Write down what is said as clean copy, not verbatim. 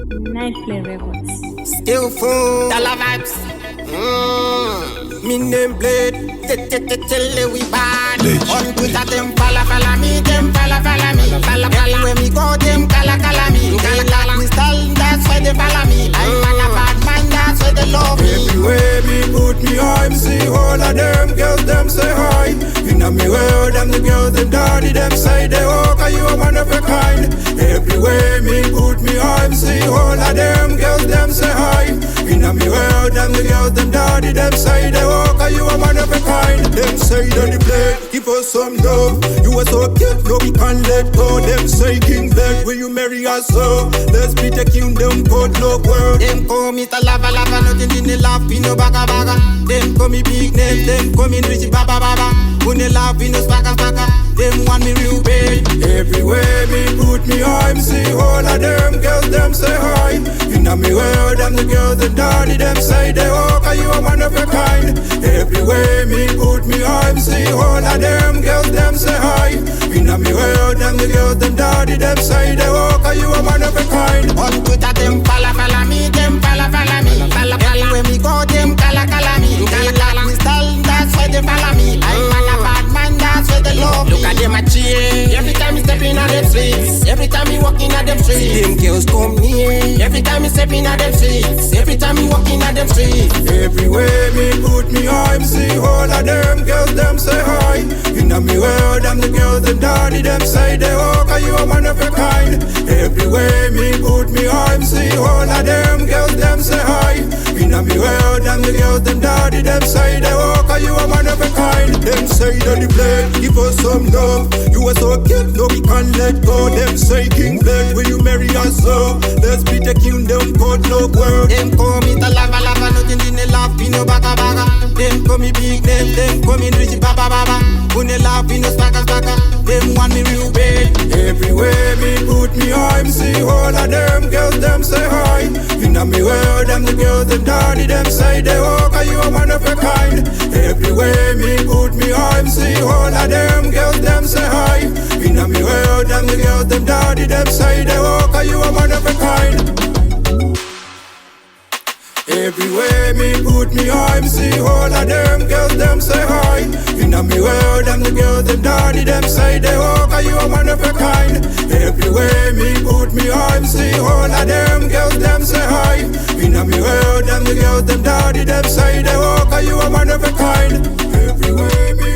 Nightplay Records. Skillful Dollarvybez. Me name Blade. Tell we bad. On Twitter them follow me. Them follow me. Everywhere me go them call me. Call me style, that's why they follow me. I'm a bad man, that's why they love me. Everywhere me put me I'm see all of them girls them say hi. Inna me world them the girls them dirty them say they walk you a one of a kind. Everywhere me put me I'm see all of them girls them say hi. Inna me world them the girls them dirty them say they walk you a one of a kind. Them say that the play give us some love. You are so cute, no we can't let go. Them say King Black, will you marry us so? Let's be the kingdom code no world. Them call me lava, nothing in the laugh, no baga. Them call me big name, them call me rich baba. When they laugh, no spaka. Them want me real bad. Everywhere me put me I'm see all of them girls them say hi. Inna me world them the girls them dirty them say they walk you a one of a kind. Everywhere me put me I'm see all of them girls them say hi. Inna me world them the girls them dirty them say they walk you a one of a kind. On Twitter them follow me. Them follow me. Everywhere me go them call me. Call me style, that's why they follow me. I'm a bad man, that's why they love me. Look at them a cheer. Every time me step in on them streets. Every time me walk in on them streets. Them girls come near. Every time me step in on them streets. Every time me walk in on them streets. Everywhere me put me I'm see all of them girls them say hi. Inna me world them the girls them dirty them say they walk you a one of a kind. Everywhere me put me I'm see all of them girls them say hi. Inna me world them the girls them dirty them say they walk you a one of a kind. Them say that the play give us some love. You are so cute, no we can't let go. Them say King Black, will you marry us so? Let's be the kingdom code no world. Them call me lava, nothing in the laugh, no baga. Them call me big name, them call me rich baba. When they laugh, no spaka. Them want me real bad. Everywhere me put me I'm see all of them girls them say hi. Inna me world them the girls them dirty them say they walk you a one of a kind. Everywhere me put me I'm see all of them girls them say hi. Inna me world them the girls them dirty them say they walk you a one of a kind. Everywhere me put me I'm see all of them girls them say hi. Inna me world them the girls them dirty them say they walk you a one of a kind. Everywhere me put me I'm see all of them girls them say hi. Inna me world them the girls them dirty them say they walk you a one of a kind. Everywhere me